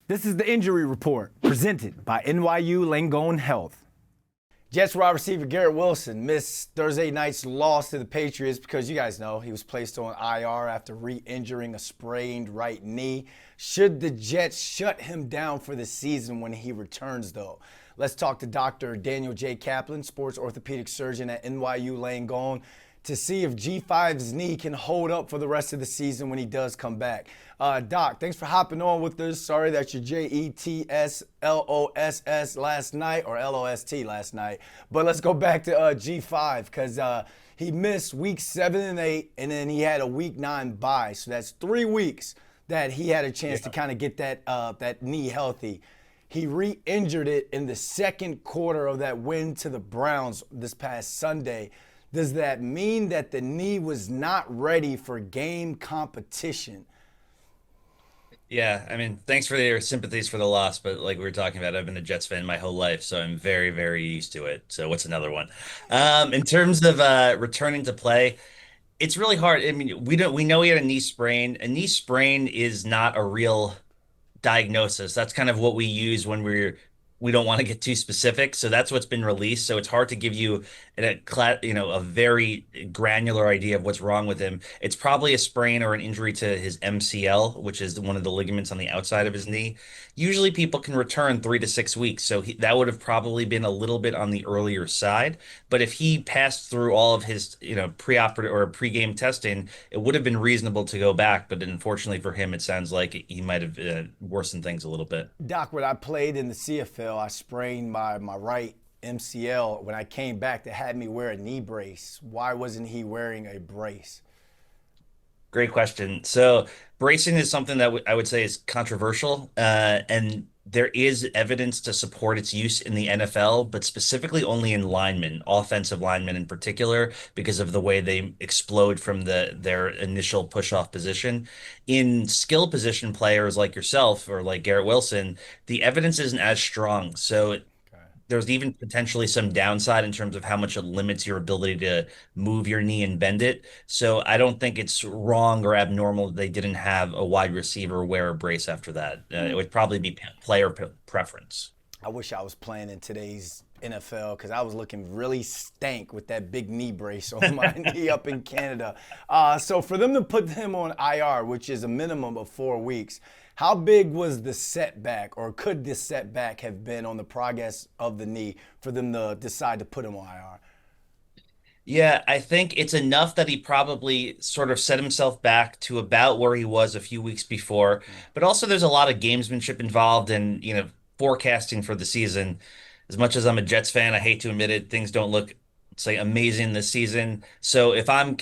This is the injury report presented by NYU Langone Health. Jets wide receiver Garrett Wilson missed Thursday night's loss to the Patriots because you guys know he was placed on IR after re-injuring a sprained right knee. Should the Jets shut him down for the season when he returns, though? Let's talk to Dr. Daniel J. Kaplan, Sports Orthopedic Surgeon at NYU Langone, to see if G5's knee can hold up for the rest of the season when he does come back. Doc, thanks for hopping on with us. Sorry that your JETSLOSS last night, or LOST last night. But let's go back to G5, because he missed week 7 and 8, and then he had a week 9 bye. So that's 3 weeks that he had a chance to kind of get that knee healthy. He re-injured it in the second quarter of that win to the Browns this past Sunday. Does that mean that the knee was not ready for game competition? Yeah, I mean, thanks for your sympathies for the loss, but like we were talking about, I've been a Jets fan my whole life, so I'm very, very used to it. So what's another one? In terms of returning to play, it's really hard. I mean, we know he had a knee sprain. A knee sprain is not a real diagnosis. That's kind of what we use when we don't want to get too specific. So that's what's been released. So it's hard to give you a very granular idea of what's wrong with him. It's probably a sprain or an injury to his MCL, which is one of the ligaments on the outside of his knee. Usually people can return 3 to 6 weeks. So that would have probably been a little bit on the earlier side. But if he passed through all of his, preoperative or pre-game testing, it would have been reasonable to go back. But unfortunately for him, it sounds like he might have worsened things a little bit. Doc, when I played in the CFL, I sprained my right MCL. When I came back, they had me wear a knee brace. Why wasn't he wearing a brace? Great question. So bracing is something that I would say is controversial, and there is evidence to support its use in the NFL, but specifically only in linemen, offensive linemen in particular, because of the way they explode from their initial push-off position. In skill position players like yourself or like Garrett Wilson, the evidence isn't as strong. So there's even potentially some downside in terms of how much it limits your ability to move your knee and bend it. So I don't think it's wrong or abnormal that they didn't have a wide receiver wear a brace after that. It would probably be player preference. I wish I was playing in today's NFL because I was looking really stank with that big knee brace on my knee up in Canada. So for them to put him on IR, which is a minimum of 4 weeks, how big was the setback, or could this setback have been on the progress of the knee for them to decide to put him on IR? Yeah, I think it's enough that he probably sort of set himself back to about where he was a few weeks before. But also there's a lot of gamesmanship involved in, forecasting for the season. As much as I'm a Jets fan, I hate to admit it, things don't look, say, amazing this season. So if I'm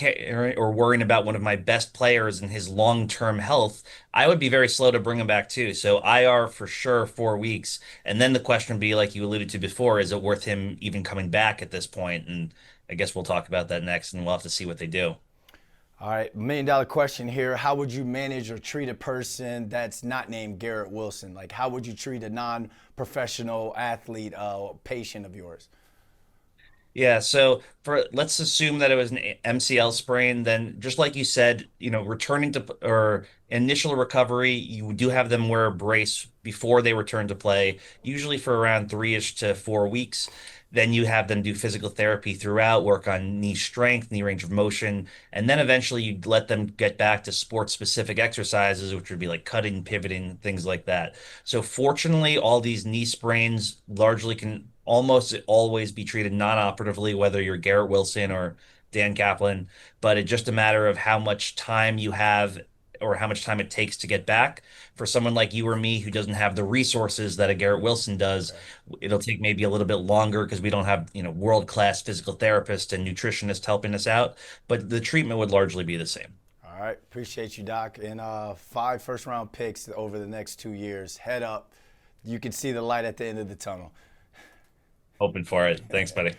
or worrying about one of my best players and his long-term health, I would be very slow to bring him back too. So IR for sure, 4 weeks. And then the question would be, like you alluded to before, is it worth him even coming back at this point? And I guess we'll talk about that next, and we'll have to see what they do. All right, $1 million question here. How would you manage or treat a person that's not named Garrett Wilson? Like, how would you treat a non-professional athlete, patient of yours? Yeah, so let's assume that it was an MCL sprain, then just like you said, returning to or initial recovery, you do have them wear a brace before they return to play, usually for around 3-ish to 4 weeks. Then you have them do physical therapy throughout, work on knee strength, knee range of motion, and then eventually you let them get back to sports specific exercises, which would be like cutting, pivoting, things like that. So fortunately, all these knee sprains largely can almost always be treated non-operatively, whether you're Garrett Wilson or Dan Kaplan, but it's just a matter of how much time you have or how much time it takes to get back. For someone like you or me who doesn't have the resources that a Garrett Wilson does, it'll take maybe a little bit longer because we don't have, world-class physical therapists and nutritionists helping us out, but the treatment would largely be the same. All right, appreciate you, Doc. And 5 first-round picks over the next 2 years. Head up. You can see the light at the end of the tunnel. Hoping for it. Thanks, buddy.